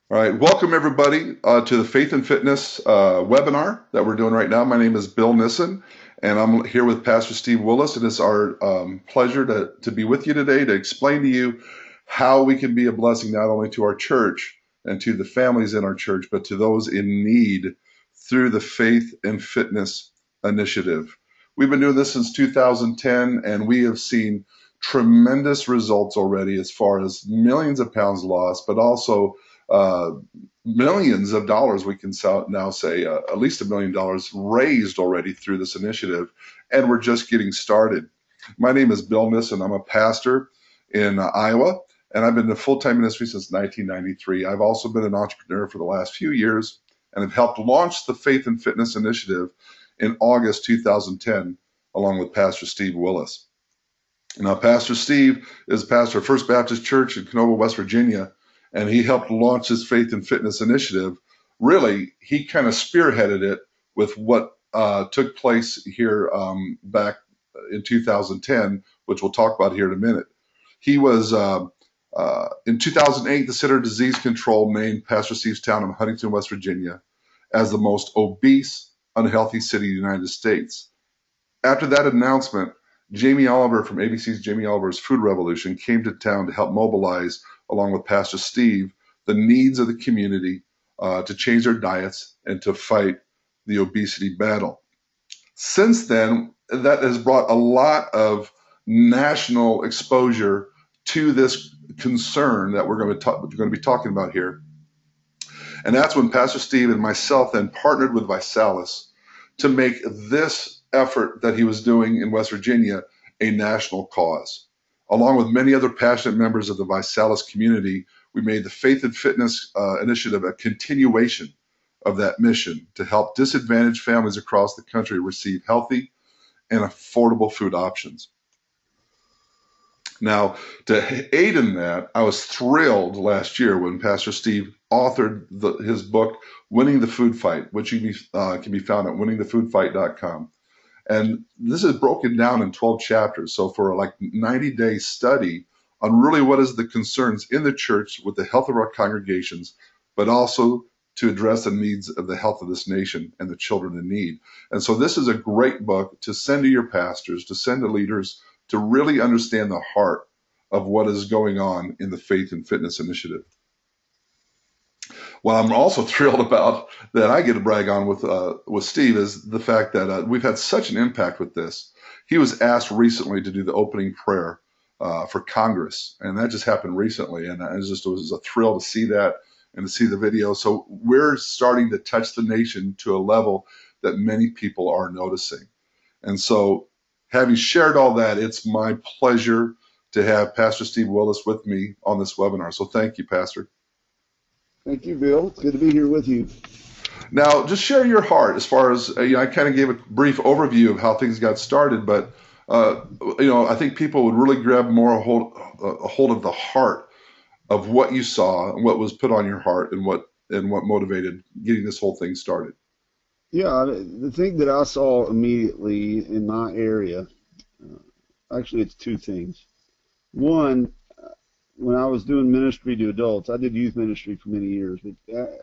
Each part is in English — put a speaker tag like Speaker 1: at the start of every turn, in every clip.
Speaker 1: All right, welcome everybody to the Faith and Fitness webinar that we're doing right now. My name is Bill Nissen, and I'm here with Pastor Steve Willis, and it's our pleasure to be with you today to explain to you how we can be a blessing not only to our church and to the families in our church, but to those in need through the Faith and Fitness initiative. We've been doing this since 2010, and we have seen tremendous results already as far as millions of pounds lost, but also uh, millions of dollars, we can now say at least $1 million raised already through this initiative, and we're just getting started. My name is Bill Nissen. I'm a pastor in Iowa, and I've been in full-time ministry since 1993. I've also been an entrepreneur for the last few years and have helped launch the Faith and Fitness Initiative in August 2010, along with Pastor Steve Willis. Now, Pastor Steve is pastor of First Baptist Church in Canova, West Virginia, and he helped launch his Faith and Fitness initiative. Really, he kind of spearheaded it with what took place here back in 2010, which we'll talk about here in a minute. He was, in 2008, the Center of Disease Control named Pastor Steve's town of Huntington, West Virginia, as the most obese, unhealthy city in the United States. After that announcement, Jamie Oliver from ABC's Jamie Oliver's Food Revolution came to town to help mobilize, along with Pastor Steve, the needs of the community to change their diets and to fight the obesity battle. Since then, that has brought a lot of national exposure to this concern that we're going to be talking about here. And that's when Pastor Steve and myself then partnered with Visalis to make this effort that he was doing in West Virginia a national cause. Along with many other passionate members of the Visalis community, we made the Faith and Fitness initiative a continuation of that mission to help disadvantaged families across the country receive healthy and affordable food options. Now, to aid in that, I was thrilled last year when Pastor Steve authored his book, Winning the Food Fight, which can be found at winningthefoodfight.com. And this is broken down in 12 chapters. So for like 90-day study on really what is the concerns in the church with the health of our congregations, but also to address the needs of the health of this nation and the children in need. And so this is a great book to send to your pastors, to send to leaders, to really understand the heart of what is going on in the Faith and Fitness Initiative. What I'm also thrilled about that I get to brag on with Steve is the fact that we've had such an impact with this. He was asked recently to do the opening prayer for Congress, and that just happened recently, and it was a thrill to see that and to see the video. So we're starting to touch the nation to a level that many people are noticing. And so having shared all that, it's my pleasure to have Pastor Steve Willis with me on this webinar. So thank you, Pastor.
Speaker 2: Thank you, Bill. It's good to be here with you.
Speaker 1: Now, just share your heart as far as, I kind of gave a brief overview of how things got started, but, I think people would really grab more a hold of the heart of what you saw and what was put on your heart and what motivated getting this whole thing started.
Speaker 2: Yeah, the thing that I saw immediately in my area, actually it's two things. One, when I was doing ministry to adults, I did youth ministry for many years, but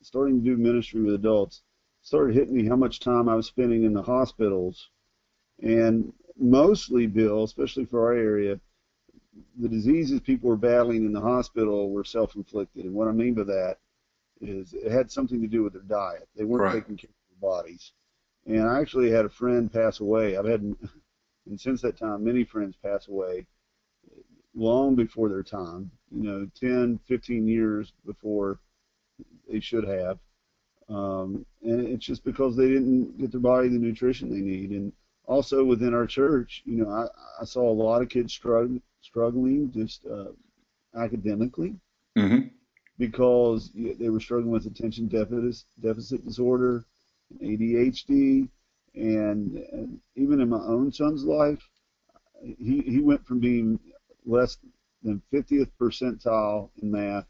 Speaker 2: starting to do ministry with adults started hitting me how much time I was spending in the hospitals. And mostly, Bill, especially for our area, the diseases people were battling in the hospital were self-inflicted. And what I mean by that is it had something to do with their diet. They weren't
Speaker 1: Right.
Speaker 2: taking care of their bodies. And I actually had a friend pass away. And since that time, many friends pass away long before their time, 10, 15 years before they should have. And it's just because they didn't get their body the nutrition they need. And also within our church, I saw a lot of kids struggling just academically
Speaker 1: Mm-hmm.
Speaker 2: because they were struggling with attention deficit disorder, ADHD, and even in my own son's life, he went from being less than 50th percentile in math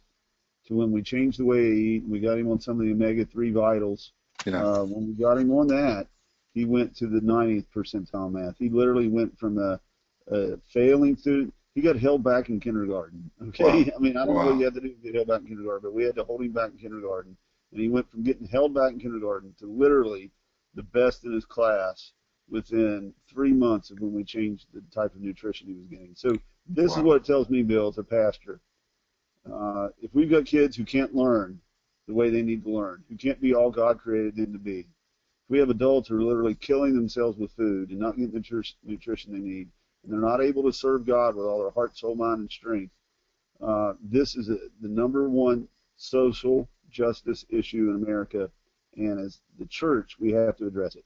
Speaker 2: to when we changed the way he ate, we got him on some of the omega-3 vitals.
Speaker 1: Yeah.
Speaker 2: When we got him on that, he went to the 90th percentile math. He literally went from failing he got held back in kindergarten. Okay,
Speaker 1: Wow.
Speaker 2: I mean, I don't know what you
Speaker 1: Wow.
Speaker 2: had to do to get held back in kindergarten, but we had to hold him back in kindergarten, and he went from getting held back in kindergarten to literally the best in his class within 3 months of when we changed the type of nutrition he was getting. So this is
Speaker 1: Wow.
Speaker 2: what it tells me, Bill, as a pastor. If we've got kids who can't learn the way they need to learn, who can't be all God created them to be, if we have adults who are literally killing themselves with food and not getting the nutrition they need, and they're not able to serve God with all their heart, soul, mind, and strength, this is the number one social justice issue in America, and as the church, we have to address it.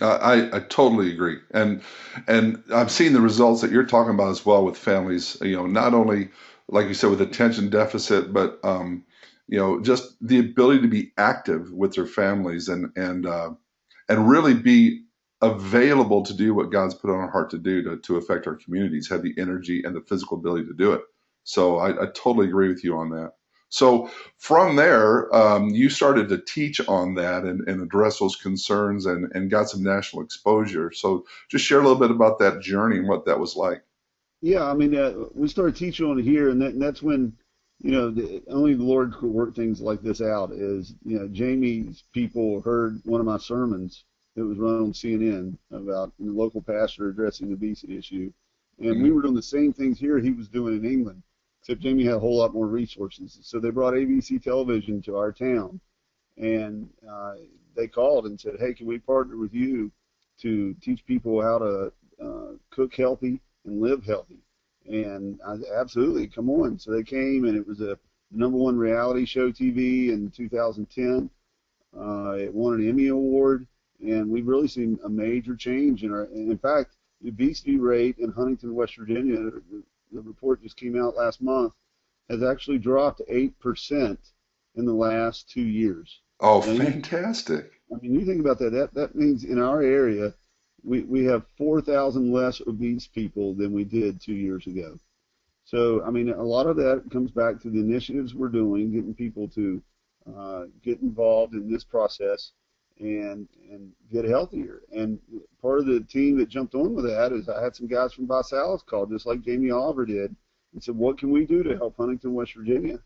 Speaker 1: I totally agree, and I've seen the results that you're talking about as well with families. Not only like you said with attention deficit, but just the ability to be active with their families and really be available to do what God's put on our heart to do to affect our communities. Have the energy and the physical ability to do it. So I totally agree with you on that. So from there, you started to teach on that and address those concerns and got some national exposure. So just share a little bit about that journey and what that was like.
Speaker 2: Yeah, I mean, we started teaching on it here, and that's when, only the Lord could work things like this out. Is Jamie's people heard one of my sermons that was run on CNN about the local pastor addressing the obesity issue, and we
Speaker 1: Mhm.
Speaker 2: were doing the same things here he was doing in England, except Jamie had a whole lot more resources. So they brought ABC television to our town, and they called and said, "Hey, can we partner with you to teach people how to cook healthy and live healthy?" And I said, absolutely, come on. So they came, and it was a number one reality show TV in 2010. It won an Emmy Award, and we've really seen a major change in our. And in fact, the obesity rate in Huntington, West Virginia, the report just came out last month, has actually dropped 8% in the last 2 years.
Speaker 1: Oh,
Speaker 2: Now,
Speaker 1: fantastic.
Speaker 2: I mean, you think about that. That means in our area, we have 4,000 less obese people than we did 2 years ago. So, I mean, a lot of that comes back to the initiatives we're doing, getting people to get involved in this process and get healthier. And part of the team that jumped on with that is I had some guys from ViSalus call, just like Jamie Oliver did, and said, "What can we do to help Huntington, West Virginia?"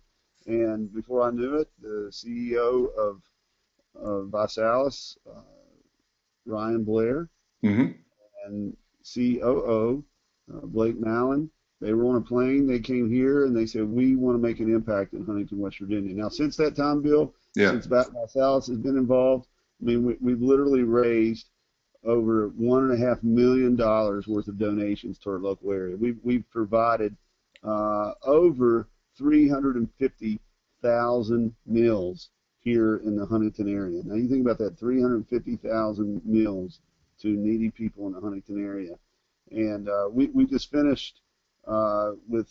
Speaker 2: And before I knew it, the CEO of ViSalus, Ryan Blair,
Speaker 1: Hmm.
Speaker 2: and COO, Blake Mallon. They were on a plane. They came here and they said, "We want to make an impact in Huntington, West Virginia." Now, since that time, Bill,
Speaker 1: Yeah.
Speaker 2: since ViSalus has been involved, I mean, we've literally raised over $1.5 million worth of donations to our local area. We've provided over 350,000 meals here in the Huntington area. Now, you think about that, 350,000 meals to needy people in the Huntington area. And we just finished with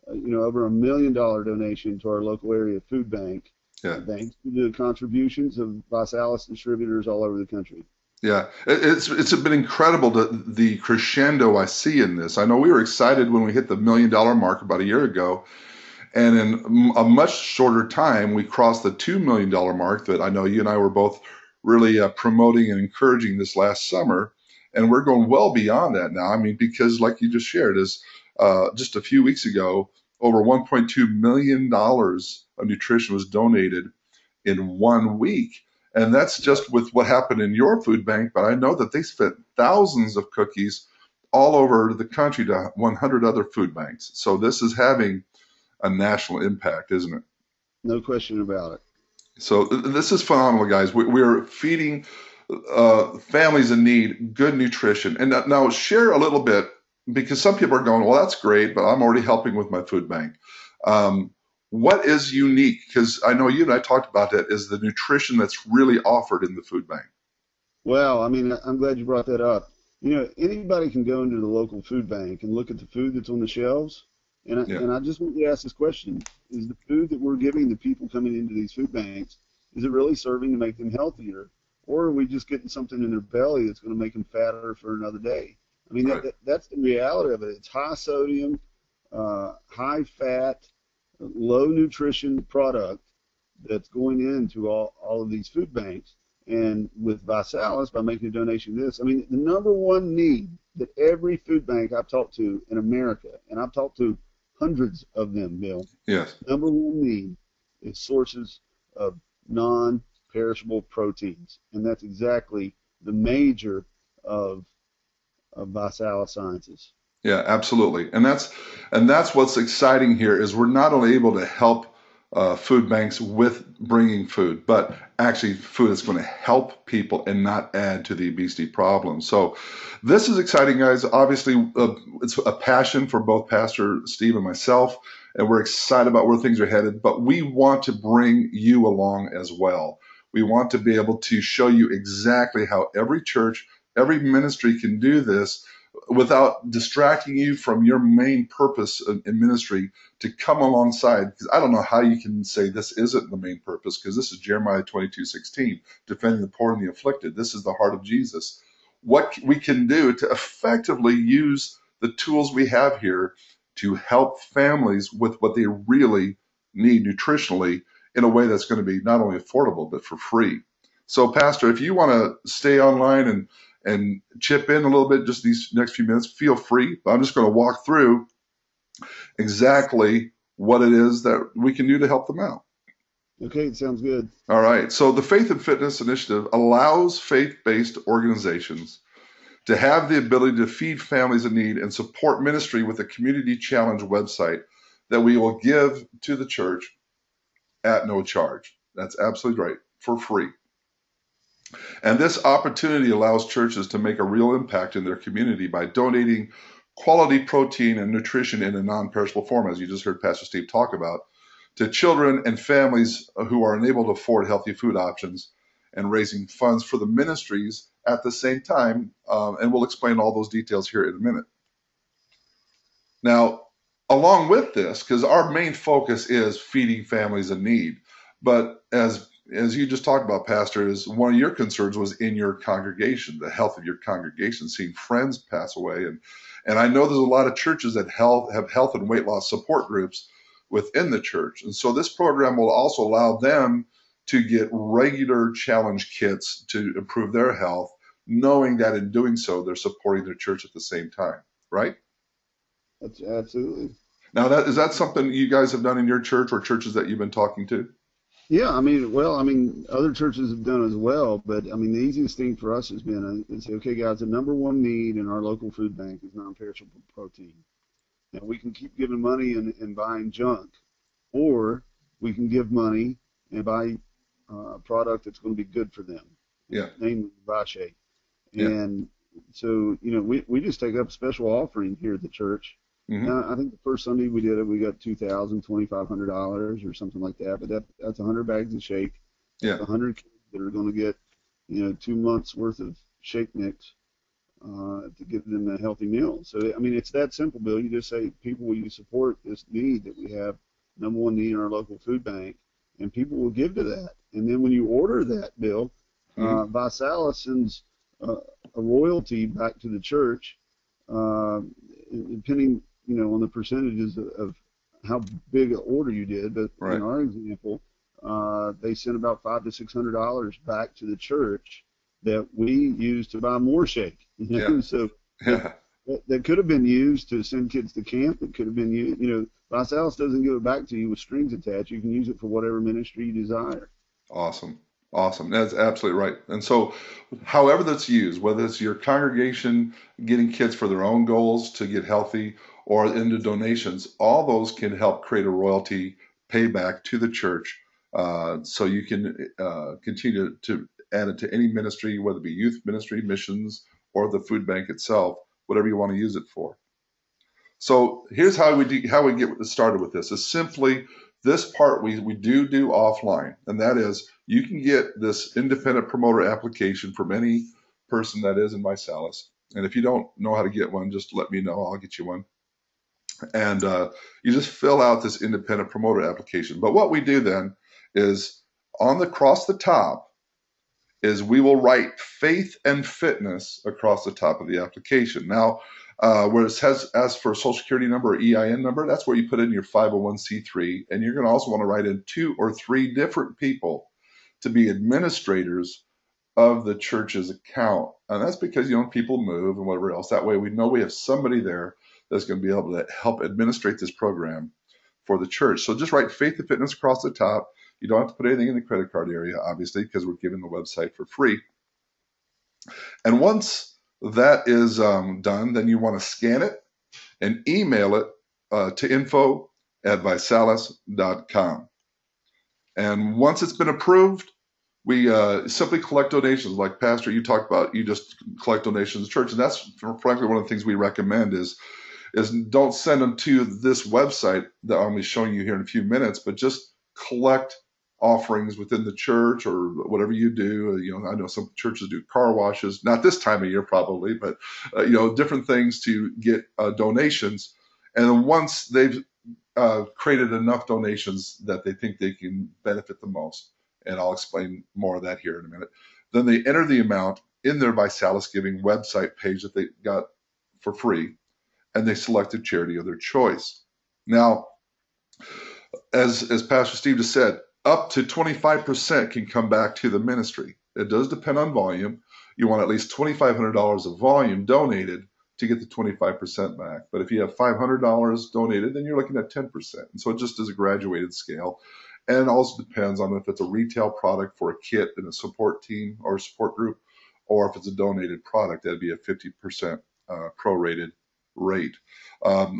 Speaker 2: over $1 million donation to our local area food bank,
Speaker 1: Yeah.
Speaker 2: thanks to the contributions of ViSalus distributors all over the country.
Speaker 1: Yeah, it's been incredible the crescendo I see in this. I know we were excited when we hit the $1 million mark about a year ago, and in a much shorter time, we crossed the $2 million mark that I know you and I were both really promoting and encouraging this last summer. And we're going well beyond that now. I mean, because like you just shared, is just a few weeks ago, over $1.2 million of nutrition was donated in 1 week. And that's just with what happened in your food bank. But I know that they spent thousands of cookies all over the country to 100 other food banks. So this is having a national impact, isn't it?
Speaker 2: No question about it.
Speaker 1: So this is phenomenal, guys. We're feeding families in need good nutrition. And now share a little bit, because some people are going, well, that's great, but I'm already helping with my food bank. Um, what is unique? Because I know you and I talked about that, is the nutrition that's really offered in the food bank.
Speaker 2: Well, I mean, I'm glad you brought that up. Anybody can go into the local food bank and look at the food that's on the shelves. And
Speaker 1: Yeah,
Speaker 2: I just want to ask this question. Is the food that we're giving the people coming into these food banks, is it really serving to make them healthier? Or are we just getting something in their belly that's going to make them fatter for another day? I mean,
Speaker 1: right.
Speaker 2: that's the reality of it. It's high sodium, high fat, low nutrition product that's going into all of these food banks. And with ViSalus, by making a donation to this, I mean, the number one need that every food bank I've talked to in America, and I've talked to hundreds of them, Bill,
Speaker 1: Yes.
Speaker 2: number one need is sources of non-perishable proteins, and that's exactly the major of Visalis Sciences.
Speaker 1: Yeah, absolutely. And that's what's exciting here is we're not only able to help food banks with bringing food, but actually food is going to help people and not add to the obesity problem. So this is exciting, guys. Obviously, it's a passion for both Pastor Steve and myself, and we're excited about where things are headed, but we want to bring you along as well. We want to be able to show you exactly how every church, every ministry can do this without distracting you from your main purpose in ministry to come alongside. Because I don't know how you can say this isn't the main purpose, because this is Jeremiah 22:16, defending the poor and the afflicted. This is the heart of Jesus. What we can do to effectively use the tools we have here to help families with what they really need nutritionally in a way that's going to be not only affordable, but for free. So, Pastor, if you want to stay online and chip in a little bit just these next few minutes, feel free. I'm just going to walk through exactly what it is that we can do to help them out.
Speaker 2: Okay, it sounds good.
Speaker 1: All right. So the Faith and Fitness Initiative allows faith-based organizations to have the ability to feed families in need and support ministry with a community challenge website that we will give to the church at no charge. That's absolutely right, for free. And this opportunity allows churches to make a real impact in their community by donating quality protein and nutrition in a non-perishable form, as you just heard Pastor Steve talk about, to children and families who are unable to afford healthy food options, and raising funds for the ministries at the same time. And we'll explain all those details here in a minute. Now, along with this, because our main focus is feeding families in need, but as you just talked about, Pastor, is one of your concerns was in your congregation, the health of your congregation, seeing friends pass away. And I know there's a lot of churches that have health and weight loss support groups within the church. And so this program will also allow them to get regular challenge kits to improve their health, knowing that in doing so, they're supporting their church at the same time, right?
Speaker 2: That's absolutely.
Speaker 1: Now, is that something you guys have done in your church or churches that you've been talking to?
Speaker 2: Yeah, other churches have done as well, but the easiest thing for us has been to say, okay, guys, the number one need in our local food bank is non-perishable protein. Now, we can keep giving money and buying junk, or we can give money and buy a product that's going to be good for them, namely Vache.
Speaker 1: Yeah.
Speaker 2: And so, we just take up a special offering here at the church.
Speaker 1: Mm-hmm.
Speaker 2: Now, I think the first Sunday we did it, we got $2,000, $2,500 or something like that. But that's 100 bags of shake.
Speaker 1: Yeah.
Speaker 2: 100 kids that are going to get, 2 months worth of shake mix to give them a healthy meal. So, it's that simple, Bill. You just say, people, will you support this need that we have, number one need in our local food bank? And people will give to that. And then when you order that, Bill, Visalis sends a royalty back to the church, depending, on the percentages of how big an order you did. But in our example, they sent about $500 to $600 back to the church that we used to buy more shake. So that could have been used to send kids to camp. It could have been used, Visalis doesn't give it back to you with strings attached. You can use it for whatever ministry you desire.
Speaker 1: Awesome. That's absolutely right. And so however that's used, whether it's your congregation getting kids for their own goals to get healthy or into donations, all those can help create a royalty payback to the church. So you can continue to add it to any ministry, whether it be youth ministry, missions, or the food bank itself, whatever you want to use it for. So here's how we get started with this. Is simply this part we do offline, and that is you can get this independent promoter application from any person that is in Visalis. And if you don't know how to get one, just let me know. I'll get you one. And you just fill out this independent promoter application. But what we do then is across the top is we will write faith and fitness across the top of the application. Now, where it says as for Social Security number or EIN number, that's where you put in your 501c3. And you're going to also want to write in 2 or 3 different people to be administrators of the church's account. And that's because, people move and whatever else. That way we know we have somebody there that's going to be able to help administrate this program for the church. So just write Faith and Fitness across the top. You don't have to put anything in the credit card area, obviously, because we're giving the website for free. And once that is done, then you want to scan it and email it to info@visalis.com. And once it's been approved, we simply collect donations. Like Pastor, you talked about, you just collect donations to church. And that's frankly one of the things we recommend is don't send them to this website that I'll be showing you here in a few minutes, but just collect offerings within the church or whatever you do. I know some churches do car washes, not this time of year probably, but different things to get donations. And then once they've created enough donations that they think they can benefit the most, and I'll explain more of that here in a minute, then they enter the amount in their Visalis Giving website page that they got for free, and they select a charity of their choice. Now, as Pastor Steve just said, up to 25% can come back to the ministry. It does depend on volume. You want at least $2,500 of volume donated to get the 25% back. But if you have $500 donated, then you're looking at 10%. And so it just is a graduated scale. And it also depends on if it's a retail product for a kit in a support team or support group, or if it's a donated product, that'd be a 50% prorated rate.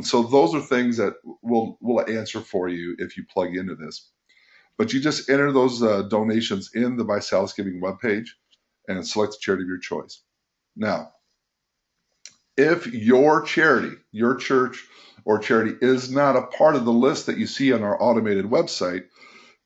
Speaker 1: So those are things that we'll answer for you if you plug into this. But you just enter those donations in the Visalis Giving webpage and select the charity of your choice. Now, if your charity, your church or charity is not a part of the list that you see on our automated website,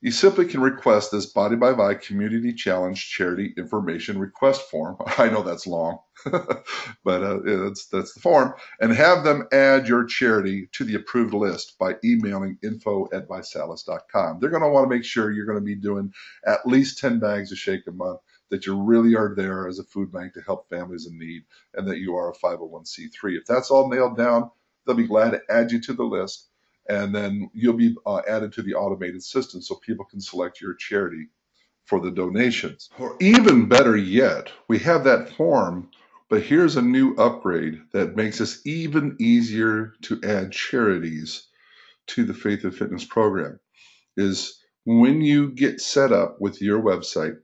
Speaker 1: you simply can request this Body by Vi Community Challenge Charity Information Request Form. I know that's long, but that's the form. And have them add your charity to the approved list by emailing info@visalis.com. They're going to want to make sure you're going to be doing at least 10 bags of shake a month, that you really are there as a food bank to help families in need, and that you are a 501c3. If that's all nailed down, they'll be glad to add you to the list. And then you'll be added to the automated system so people can select your charity for the donations. Or even better yet, we have that form, but here's a new upgrade that makes us even easier to add charities to the Faith and Fitness program. Is when you get set up with your website,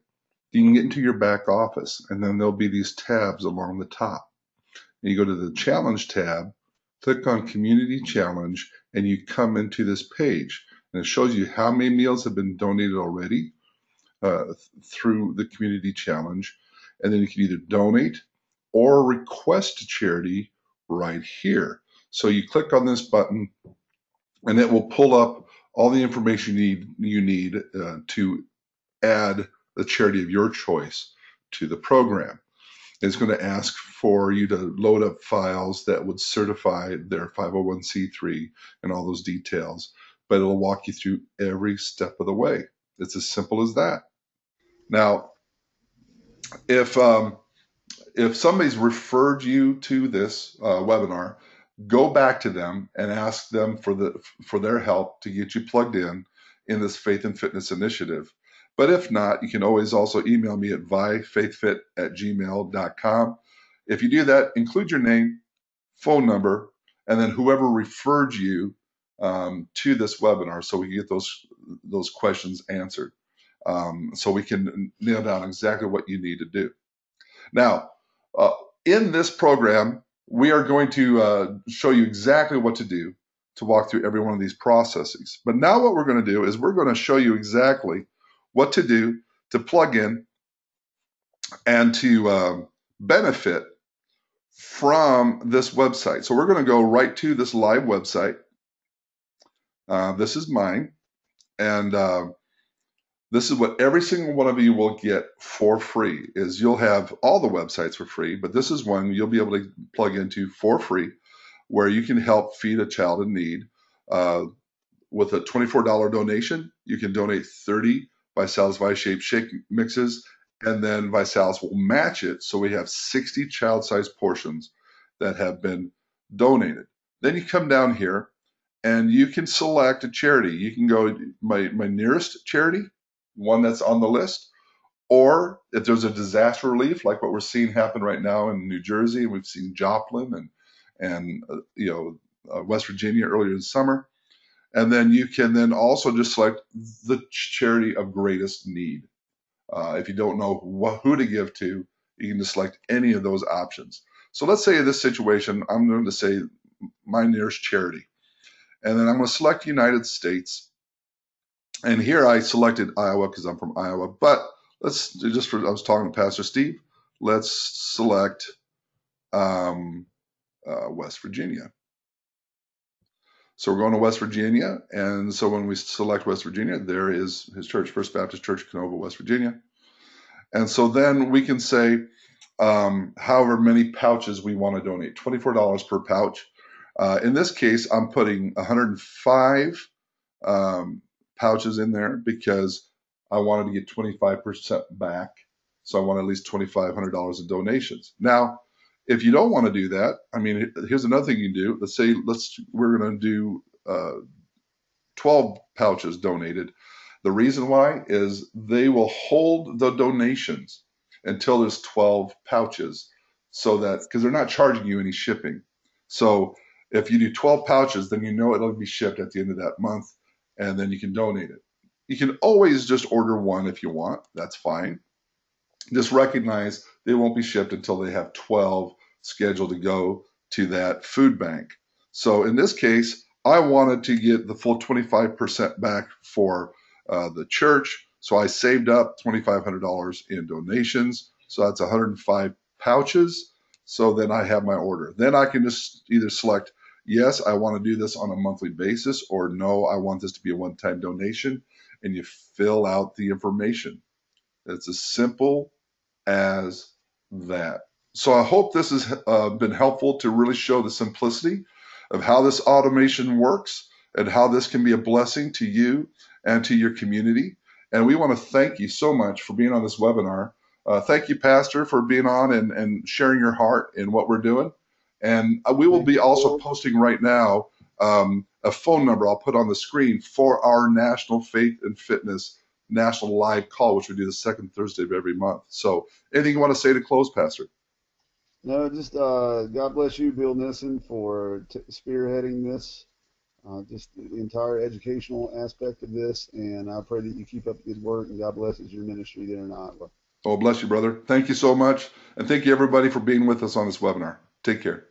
Speaker 1: you can get into your back office, and then there'll be these tabs along the top. And you go to the Challenge tab, click on Community Challenge, and you come into this page. And it shows you how many meals have been donated already through the Community Challenge. And then you can either donate or request a charity right here. So you click on this button, and it will pull up all the information you need to add the charity of your choice to the program. It's going to ask for you to load up files that would certify their 501c3 and all those details, but it'll walk you through every step of the way. It's as simple as that. Now, if somebody's referred you to this webinar, go back to them and ask them for their help to get you plugged in this Faith and Fitness initiative. But if not, you can always also email me at vifaithfit@gmail.com. If you do that, include your name, phone number, and then whoever referred you to this webinar, so we can get those questions answered, so we can nail down exactly what you need to do. Now, in this program, we are going to show you exactly what to do to walk through every one of these processes. But now what we're going to do is we're going to show you exactly what to do to plug in and to benefit from this website. So we're going to go right to this live website. This is mine, and this is what every single one of you will get for free. Is you'll have all the websites for free, but this is one you'll be able to plug into for free, where you can help feed a child in need. With a $24 donation, you can donate 30 Visalis Vi-Shape shake mixes, and then Visalis will match it, so we have 60 child-sized portions that have been donated. Then you come down here, and you can select a charity. You can go my nearest charity, one that's on the list, Or if there's a disaster relief, like what we're seeing happen right now in New Jersey, and we've seen Joplin and West Virginia earlier this summer. And then you can then also just select the charity of greatest need. If you don't know who to give to, you can just select any of those options. So let's say in this situation, I'm going to say my nearest charity. And then I'm going to select United States. And here I selected Iowa because I'm from Iowa. But I was talking to Pastor Steve. Let's select West Virginia. So we're going to West Virginia. And so when we select West Virginia, there is his church, First Baptist Church, Canova, West Virginia. And so then we can say however many pouches we want to donate, $24 per pouch. In this case, I'm putting 105 pouches in there because I wanted to get 25% back. So I want at least $2,500 in donations. Now, if you don't want to do that, I mean, here's another thing you can do. Let's say we're going to do 12 pouches donated. The reason why is they will hold the donations until there's 12 pouches, so that because they're not charging you any shipping. So if you do 12 pouches, then you know it'll be shipped at the end of that month, and then you can donate it. You can always just order one if you want. That's fine. Just recognize they won't be shipped until they have 12 scheduled to go to that food bank. So in this case, I wanted to get the full 25% back for the church. So I saved up $2,500 in donations. So that's 105 pouches. So then I have my order. Then I can just either select, yes, I want to do this on a monthly basis, or no, I want this to be a one-time donation. And you fill out the information. It's as simple as that. So I hope this has been helpful to really show the simplicity of how this automation works and how this can be a blessing to you and to your community. And we want to thank you so much for being on this webinar. Thank you, Pastor, for being on and sharing your heart in what we're doing. And we will be also posting right now a phone number I'll put on the screen for our National Faith and Fitness National Live Call, which we do the second Thursday of every month. So anything you want to say to close, Pastor?
Speaker 2: No, just God bless you, Bill Nissen, for spearheading this, just the entire educational aspect of this. And I pray that you keep up the good work, and God blesses your ministry there in Iowa.
Speaker 1: Oh, bless you, brother. Thank you so much. And thank you, everybody, for being with us on this webinar. Take care.